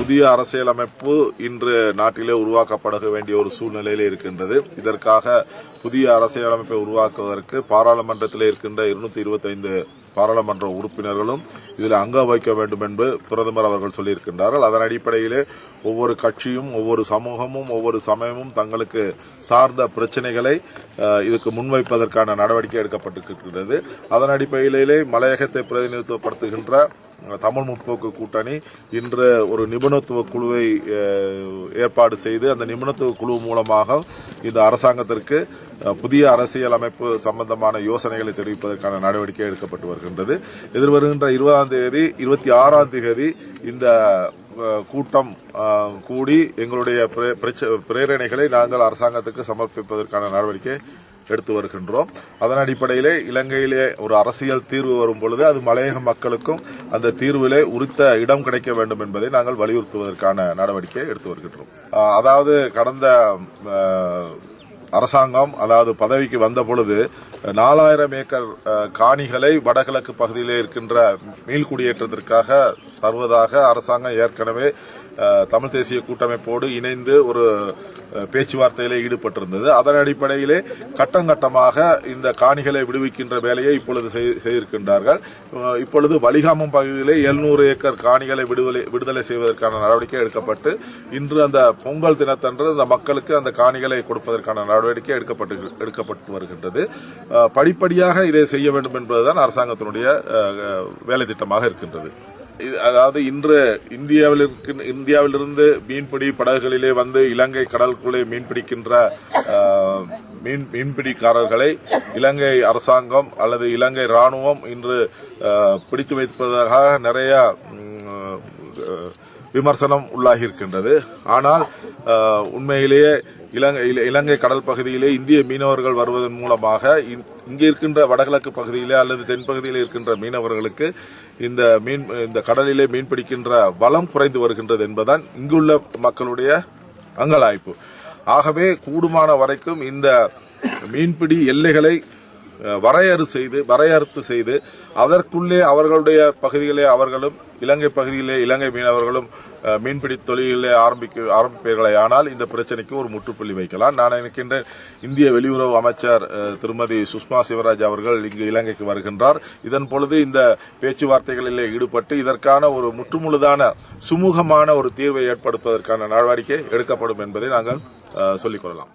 புதிய அரசியலமைப்பு இன்று நாட்டிலே உருவாக்கப்பட வேண்டிய ஒரு சூழ்நிலையில் இருக்கின்றது. இதற்காக புதிய அரசியலமைப்பை உருவாக்குவதற்கு பாராளுமன்றத்தில் இருக்கின்ற 225 பாராளுமன்ற உறுப்பினர்களும் இதில் அங்க வைக்க வேண்டும் என்று பிரதமர் அவர்கள் சொல்லியிருக்கின்றார்கள். அதன் அடிப்படையிலே ஒவ்வொரு கட்சியும், ஒவ்வொரு சமூகமும், ஒவ்வொரு சமயமும் தங்களுக்கு சார்ந்த பிரச்சனைகளை இதுக்கு முன்வைப்பதற்கான நடவடிக்கை எடுக்கப்பட்டிருக்கிறது. அதன் அடிப்படையிலே மலையகத்தை பிரதிநிதித்துவப்படுத்துகின்ற தமிழ் முற்போக்கு கூட்டணி இன்று ஒரு நிபுணத்துவ குழுவை ஏற்பாடு செய்து அந்த நிபுணத்துவ குழு மூலமாக இந்த அரசாங்கத்திற்கு புதிய அரசியலமைப்பு சம்பந்தமான யோசனைகளை தெரிவிப்பதற்கான நடவடிக்கை எடுக்கப்பட்டு வருகின்றது. எதிர்வருகின்ற 20ஆம் தேதி 26ஆம் தேதி இந்த கூட்டம் கூடி எங்களுடைய பிரேரணைகளை நாங்கள் அரசாங்கத்துக்கு சமர்ப்பிப்பதற்கான நடவடிக்கை எடுத்து வருகின்றோம். அதன் அடிப்படையிலே இலங்கையிலே ஒரு அரசியல் தீர்வு வரும் பொழுது அது மலையக மக்களுக்கும் அந்த தீர்விலே உரித்த இடம் கிடைக்க வேண்டும் என்பதை நாங்கள் வலியுறுத்துவதற்கான நடவடிக்கை எடுத்து வருகின்றோம். அதாவது கடந்த அரசாங்கம் பதவிக்கு வந்த பொழுது 4000 ஏக்கர் காணிகளை வடகிழக்கு பகுதியிலே இருக்கின்ற மீள்குடியேற்றத்திற்காக தருவதாக அரசாங்கம் ஏற்கனவே தமிழ் தேசிய கூட்டமைப்போடு இணைந்து ஒரு பேச்சுவார்த்தையிலே ஈடுபட்டிருந்தது. அதன் அடிப்படையிலே கட்டமாக இந்த காணிகளை விடுவிக்கின்ற வேலையை இப்பொழுது செய்திருக்கின்றார்கள். இப்பொழுது வலிகாமம் பகுதியிலே 700 ஏக்கர் காணிகளை விடுதலை செய்வதற்கான நடவடிக்கை எடுக்கப்பட்டு இன்று அந்த பொங்கல் தினத்தன்று அந்த மக்களுக்கு அந்த காணிகளை கொடுப்பதற்கான நடவடிக்கை எடுக்கப்பட்டு வருகின்றது. படிப்படியாக இதை செய்ய வேண்டும் என்பதுதான் அரசாங்கத்தினுடைய வேலை திட்டமாக இருக்கின்றது. அதாவது இன்று இந்தியாவிலிருந்து மீன்பிடி படகுகளிலே வந்து இலங்கை கடலுக்குள்ளே மீன்பிடிக்கின்ற மீன்பிடிக்காரர்களை இலங்கை அரசாங்கம் அல்லது இலங்கை ராணுவம் இன்று பிடித்து வைப்பதாக நிறைய விமர்சனம் உள்ளாகி இருக்கின்றது. ஆனால் உண்மையிலேயே இலங்கை கடல் பகுதியிலே இந்திய மீனவர்கள் வருவதன் மூலமாக இங்கே இருக்கின்ற வடகிழக்கு பகுதியிலே அல்லது தென்பகுதியிலே இருக்கின்ற மீனவர்களுக்கு இந்த கடலிலே மீன்பிடிக்கின்ற வளம் குறைந்து வருகின்றது என்பதுதான் இங்குள்ள மக்களுடைய அங்கலாய்ப்பு. ஆகவே கூடுமான வரைக்கும் இந்த மீன்பிடி எல்லைகளை வரையறுத்து செய்து அதற்குள்ளே அவர்களுடைய பகுதிகளே அவர்களும் இலங்கை பகுதியிலே இலங்கை மீனவர்களும் மீன்பிடி தொழிலே ஆரம்பிப்பீர்களே ஆனால் இந்த பிரச்சனைக்கு ஒரு முற்றுப்புள்ளி வைக்கலாம். நான் நினைக்கின்றேன் இந்திய வெளியுறவு அமைச்சர் திருமதி சுஷ்மா சிவராஜ் அவர்கள் இங்கு இலங்கைக்கு வருகின்றார். இதன் பொழுது இந்த பேச்சுவார்த்தைகளிலே ஈடுபட்டு இதற்கான ஒரு முற்றுமுழுதான சுமூகமான ஒரு தீர்வை ஏற்படுத்துவதற்கான நடவடிக்கை எடுக்கப்படும் என்பதை நாங்கள் சொல்லிக் கொள்ளலாம்.